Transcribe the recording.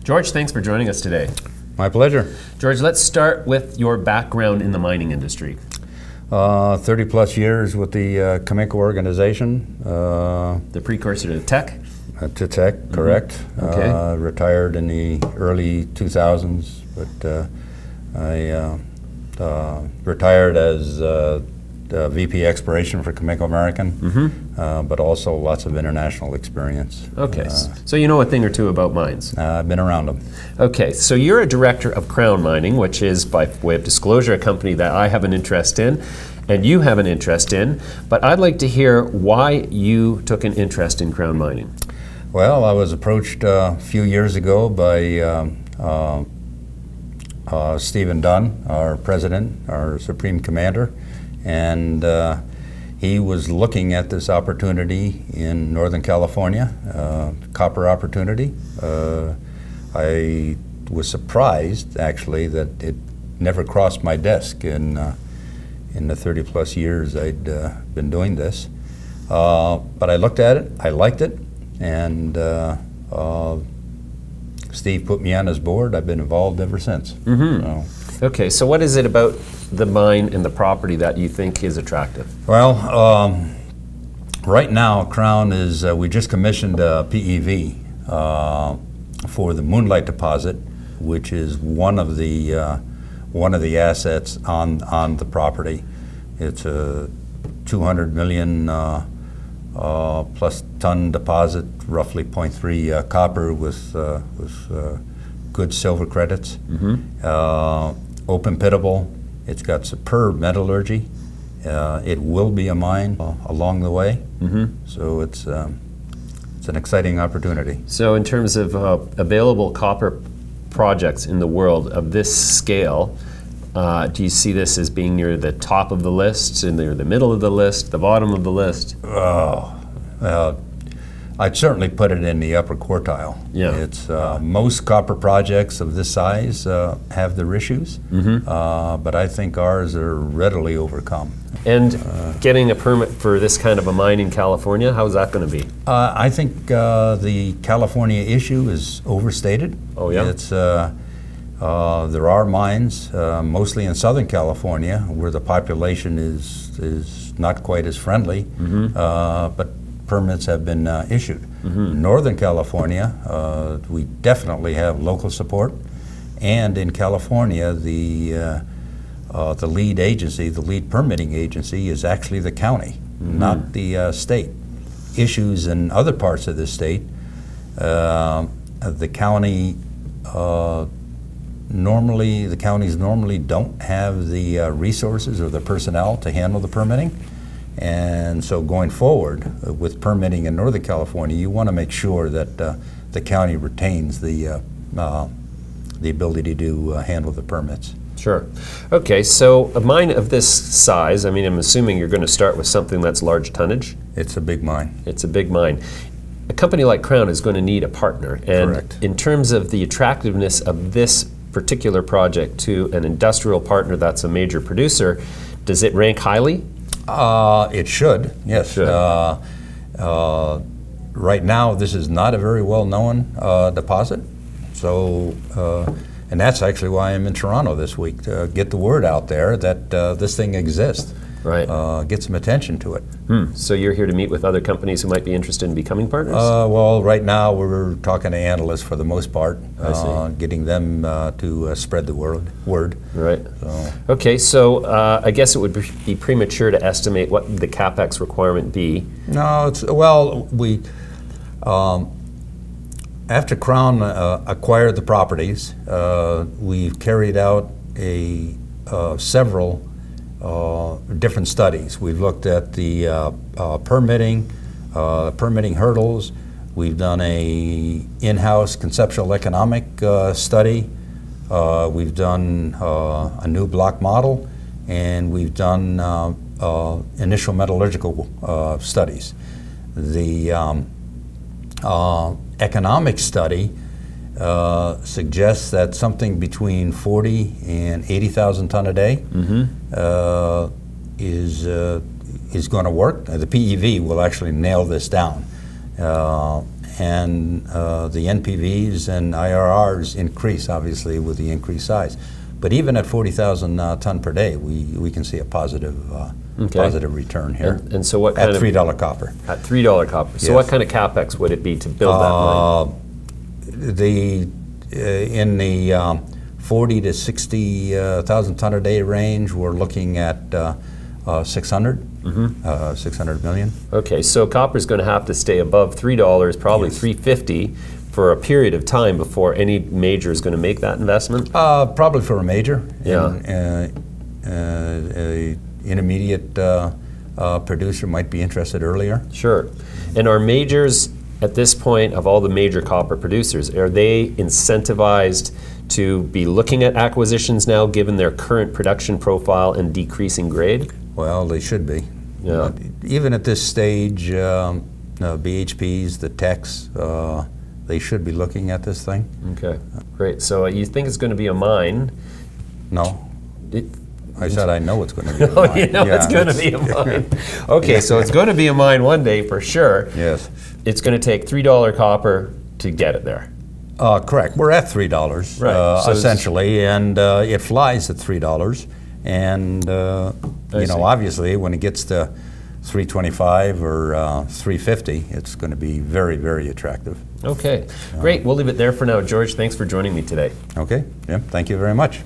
George, thanks for joining us today. My pleasure. George, let's start with your background in the mining industry. 30 plus years with the Cameco organization. The precursor to Teck? To Teck, correct. Okay. Retired in the early 2000s, but I retired as VP Exploration for Cameco American, but also lots of international experience. Okay, so you know a thing or two about mines. I've been around them. Okay, so you're a director of Crown Mining, which is, by way of disclosure, a company that I have an interest in, and you have an interest in, but I'd like to hear why you took an interest in Crown Mining. Well, I was approached a few years ago by Stephen Dunn, our president, our supreme commander, and he was looking at this opportunity in Northern California, copper opportunity. I was surprised, actually, that it never crossed my desk in the 30 plus years I'd been doing this. But I looked at it, I liked it, and Steve put me on his board. I've been involved ever since. Okay, so what is it about the mine and the property that you think is attractive? Well, right now, Crown is, we just commissioned a PEV for the Moonlight deposit, which is one of the assets on the property. It's a 200 million plus ton deposit, roughly 0.3 copper with good silver credits. Open pittable. It's got superb metallurgy. It will be a mine along the way. So it's an exciting opportunity. So in terms of available copper projects in the world of this scale, do you see this as being near the top of the list, near the middle of the list, the bottom of the list? I'd certainly put it in the upper quartile. Yeah. It's most copper projects of this size have their issues, but I think ours are readily overcome. And getting a permit for this kind of a mine in California, how's that going to be? I think the California issue is overstated. Oh yeah. It's there are mines, mostly in Southern California, where the population is not quite as friendly, but permits have been issued. Northern California, we definitely have local support, and in California, the lead agency, the lead permitting agency, is actually the county, not the state. Issues in other parts of the state, the county the counties normally don't have the resources or the personnel to handle the permitting. And so going forward with permitting in Northern California, you want to make sure that the county retains the ability to handle the permits. Sure. Okay, so a mine of this size, I mean, I'm assuming you're going to start with something that's large tonnage? It's a big mine. It's a big mine. A company like Crown is going to need a partner. And correct. In terms of the attractiveness of this particular project to an industrial partner that's a major producer, does it rank highly? It should, yes. It should. Right now, this is not a very well-known deposit, so and that's actually why I'm in Toronto this week, to get the word out there that this thing exists. Right. Get some attention to it. So you're here to meet with other companies who might be interested in becoming partners? Well, right now we're talking to analysts for the most part, I see. getting them to spread the word. Right. So. Okay, so I guess it would be premature to estimate what the CapEx requirement be. No, it's, well, we, after Crown acquired the properties, we've carried out several different studies. We've looked at the permitting hurdles. We've done a in-house conceptual economic study. We've done a new block model, and we've done initial metallurgical studies. The economic study suggests that something between 40 and 80,000 ton a day is going to work. The PEV will actually nail this down, and the NPVs and IRRs increase, obviously, with the increased size. But even at 40,000 ton per day, we can see a positive positive return here. And so what kind at of $3 copper? At $3 copper. So yes. what kind of capex would it be to build that mine? In the 40 to 60,000 ton a day range, we're looking at 600 million. Okay, so copper's going to have to stay above $3, probably yes. $3.50 for a period of time before any major is going to make that investment? Probably for a major. Yeah. A intermediate producer might be interested earlier. Sure. And are majors, at this point, of all the major copper producers, are they incentivized to be looking at acquisitions now, given their current production profile and decreasing grade? Well, they should be. Yeah. Even at this stage, BHPs, the techs, they should be looking at this thing. Okay, great. So you think it's going to be a mine? No. I said I know it's going to be a mine. Oh, you know it's going to be a mine. Okay, so it's going to be a mine one day for sure. Yes. It's going to take $3 copper to get it there. Correct. We're at $3, right. So essentially, and it flies at $3. And you know, obviously, when it gets to $3.25 or $3.50, it's going to be very, very attractive. Okay, great. We'll leave it there for now. George, thanks for joining me today. Okay. Yeah. Thank you very much.